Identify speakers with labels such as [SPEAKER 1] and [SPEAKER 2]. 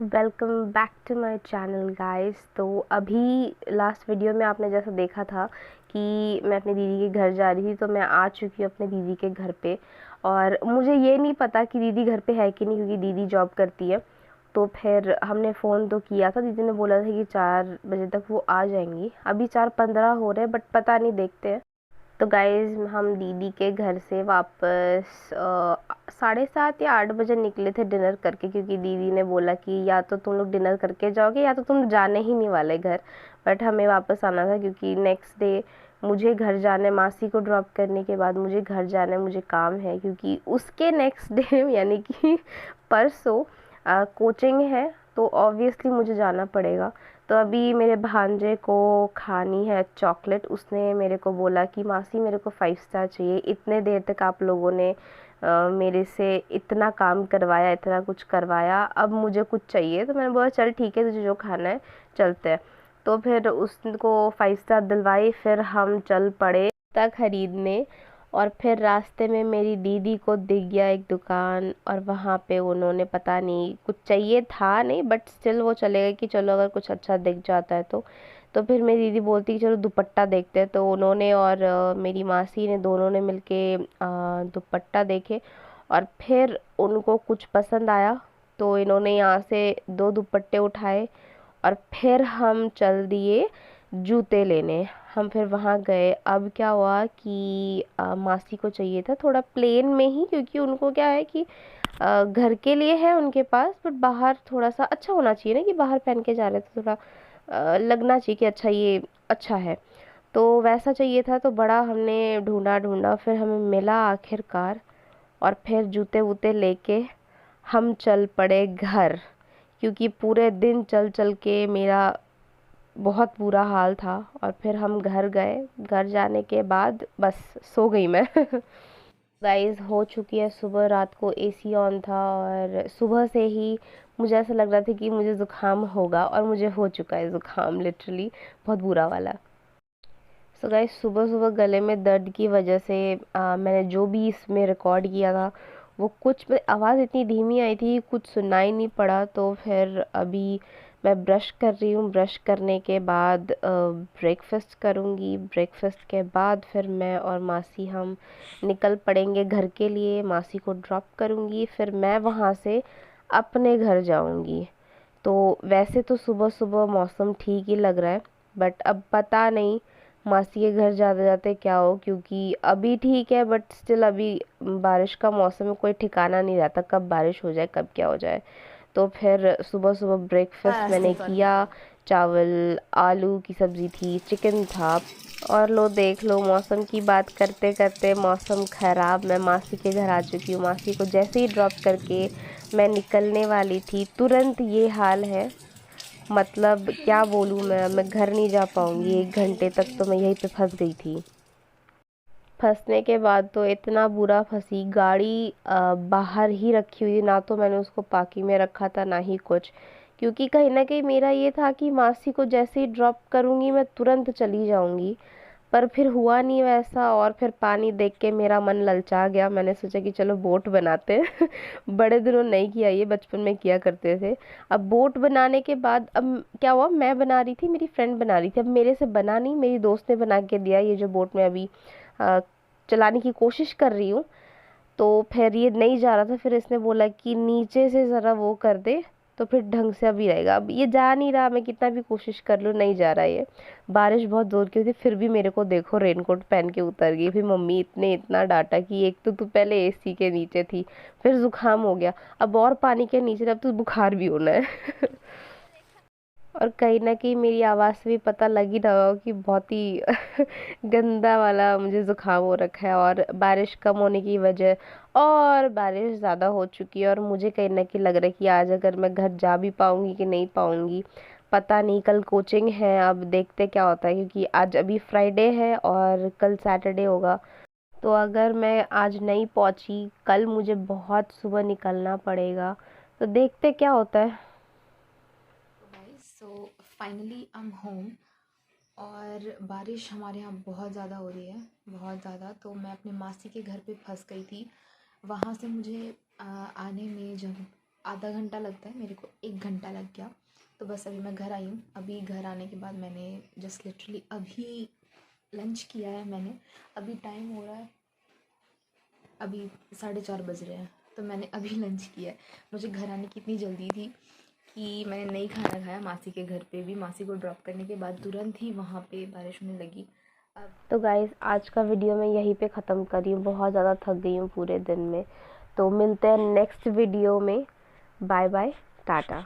[SPEAKER 1] Welcome back to my channel guys. तो अभी last video में आपने जैसा देखा था कि मैं अपनी दीदी के घर जा रही थी, तो मैं आ चुकी हूँ अपने दीदी के घर पे। और मुझे ये नहीं पता कि दीदी घर पे है कि नहीं, क्योंकि दीदी जॉब करती है। तो फिर हमने फ़ोन तो किया था, दीदी ने बोला था कि 4 बजे तक वो आ जाएंगी। अभी 4:15 हो रहे हैं, बट पता नहीं, देखते हैं। तो गाइज़ हम दीदी के घर से वापस 7:30 या 8 बजे निकले थे डिनर करके, क्योंकि दीदी ने बोला कि या तो तुम लोग डिनर करके जाओगे या तो तुम जाने ही नहीं वाले घर। बट हमें वापस आना था क्योंकि नेक्स्ट डे मुझे घर जाना है। मासी को ड्रॉप करने के बाद मुझे घर जाना है, मुझे काम है, क्योंकि उसके नेक्स्ट डे यानी कि परसों कोचिंग है, तो ऑब्वियसली मुझे जाना पड़ेगा। तो अभी मेरे भांजे को खानी है चॉकलेट। उसने मेरे को बोला कि मासी मेरे को 5 स्टार चाहिए, इतने देर तक आप लोगों ने मेरे से इतना काम करवाया, इतना कुछ करवाया, अब मुझे कुछ चाहिए। तो मैंने बोला चल ठीक है, तुझे जो खाना है चलते हैं। तो फिर उसको 5 स्टार दिलवाई, फिर हम चल पड़े तक खरीदने। और फिर रास्ते में मेरी दीदी को दिख गया एक दुकान, और वहाँ पे उन्होंने पता नहीं कुछ चाहिए था नहीं, बट स्टिल वो चले गए कि चलो अगर कुछ अच्छा दिख जाता है तो फिर मेरी दीदी बोलती कि चलो दुपट्टा देखते हैं। तो उन्होंने और मेरी मासी ने दोनों ने मिलके दुपट्टा देखे, और फिर उनको कुछ पसंद आया, तो इन्होंने यहाँ से 2 दुपट्टे उठाए। और फिर हम चल दिए जूते लेने। हम फिर वहाँ गए। अब क्या हुआ कि मासी को चाहिए था थोड़ा प्लेन में ही, क्योंकि उनको क्या है कि घर के लिए है उनके पास, बट बाहर थोड़ा सा अच्छा होना चाहिए ना, कि बाहर पहन के जा रहे थे, थोड़ा लगना चाहिए कि अच्छा ये अच्छा है। तो वैसा चाहिए था, तो बड़ा हमने ढूंढा ढूंढा, फिर हमें मिला आखिरकार। और फिर जूते वूते लेके हम चल पड़े घर, क्योंकि पूरे दिन चल चल के मेरा बहुत बुरा हाल था। और फिर हम घर गए। घर जाने के बाद बस सो गई मैं। गाइस हो चुकी है सुबह, रात को एसी ऑन था, और सुबह से ही मुझे ऐसा लग रहा था कि मुझे ज़ुकाम होगा, और मुझे हो चुका है ज़ुकाम, लिटरली बहुत बुरा वाला। सो गाइस सुबह सुबह गले में दर्द की वजह से मैंने जो भी इसमें रिकॉर्ड किया था वो कुछ आवाज़ इतनी धीमी आई थी, कुछ सुनाई नहीं पड़ा। तो फिर अभी मैं ब्रश कर रही हूँ। ब्रश करने के बाद ब्रेकफास्ट करूँगी। ब्रेकफास्ट के बाद फिर मैं और मासी हम निकल पड़ेंगे घर के लिए। मासी को ड्रॉप करूँगी, फिर मैं वहाँ से अपने घर जाऊँगी। तो वैसे तो सुबह सुबह मौसम ठीक ही लग रहा है, बट अब पता नहीं मासी के घर जाते जाते क्या हो, क्योंकि अभी ठीक है बट स्टिल अभी बारिश का मौसम है, कोई ठिकाना नहीं रहता कब बारिश हो जाए कब क्या हो जाए। तो फिर सुबह सुबह ब्रेकफास्ट मैंने किया। चावल आलू की सब्ज़ी थी, चिकन था। और लो देख लो, मौसम की बात करते करते मौसम ख़राब, मैं मासी के घर आ चुकी हूँ। मासी को जैसे ही ड्रॉप करके मैं निकलने वाली थी, तुरंत ये हाल है। मतलब क्या बोलूँ, मैं घर नहीं जा पाऊँगी। 1 घंटे तक तो मैं यहीं पे फंस गई थी। फंसने के बाद तो इतना बुरा फंसी, गाड़ी बाहर ही रखी हुई थी, ना तो मैंने उसको पार्किंग में रखा था ना ही कुछ, क्योंकि कहीं ना कहीं मेरा ये था कि मासी को जैसे ही ड्रॉप करूँगी मैं तुरंत चली जाऊँगी। पर फिर हुआ नहीं वैसा, और फिर पानी देख के मेरा मन ललचा गया। मैंने सोचा कि चलो बोट बनाते हैं। बड़े दिनों नहीं किया, ये बचपन में किया करते थे। अब बोट बनाने के बाद अब क्या हुआ, मैं बना रही थी, मेरी फ्रेंड बना रही थी। अब मेरे से बना नहीं, मेरी दोस्त ने बना के दिया ये जो बोट में अभी अ, चलाने की कोशिश कर रही हूँ। तो फिर ये नहीं जा रहा था, फिर इसने बोला कि नीचे से ज़रा वो कर दे, तो फिर ढंग से अभी रहेगा। अब ये जा नहीं रहा, मैं कितना भी कोशिश कर लूँ नहीं जा रहा ये। बारिश बहुत ज़ोर की थी, फिर भी मेरे को देखो रेनकोट पहन के उतर गई। फिर मम्मी इतने इतना डांटा कि एक तो तू पहले एसी के नीचे थी, फिर जुकाम हो गया, अब और पानी के नीचे, अब तो बुखार भी होना है। और कहीं ना कहीं मेरी आवाज़ से भी पता लग ही रहा हो कि बहुत ही गंदा वाला मुझे ज़ुकाम हो रखा है। और बारिश कम होने की वजह, और बारिश ज़्यादा हो चुकी है, और मुझे कहीं ना कहीं लग रहा है कि आज अगर मैं घर जा भी पाऊँगी कि नहीं पाऊँगी पता नहीं। कल कोचिंग है, अब देखते क्या होता है, क्योंकि आज अभी फ्राइडे है और कल सैटरडे होगा। तो अगर मैं आज नहीं पहुँची, कल मुझे बहुत सुबह निकलना पड़ेगा। तो देखते क्या होता है।
[SPEAKER 2] Guys so finally I am home. और बारिश हमारे यहाँ बहुत ज़्यादा हो रही है, बहुत ज़्यादा। तो मैं अपने मासी के घर पे फंस गई थी। वहाँ से मुझे आने में जब आधा घंटा लगता है, मेरे को 1 घंटा लग गया। तो बस अभी मैं घर आई हूँ। अभी घर आने के बाद मैंने जस्ट लिटरली अभी लंच किया है मैंने। अभी टाइम हो रहा है, अभी 4:30 बज रहे हैं, तो मैंने अभी लंच किया है। मुझे घर आने की इतनी जल्दी थी कि मैंने नहीं खाना खाया। मासी के घर पे भी मासी को ड्रॉप करने के बाद तुरंत ही वहाँ पे बारिश होने लगी। अब
[SPEAKER 1] तो गाइज़ आज का वीडियो मैं यहीं पे ख़त्म कर रही हूँ, बहुत ज़्यादा थक गई हूँ पूरे दिन में। तो मिलते हैं नेक्स्ट वीडियो में। Bye bye, Tata.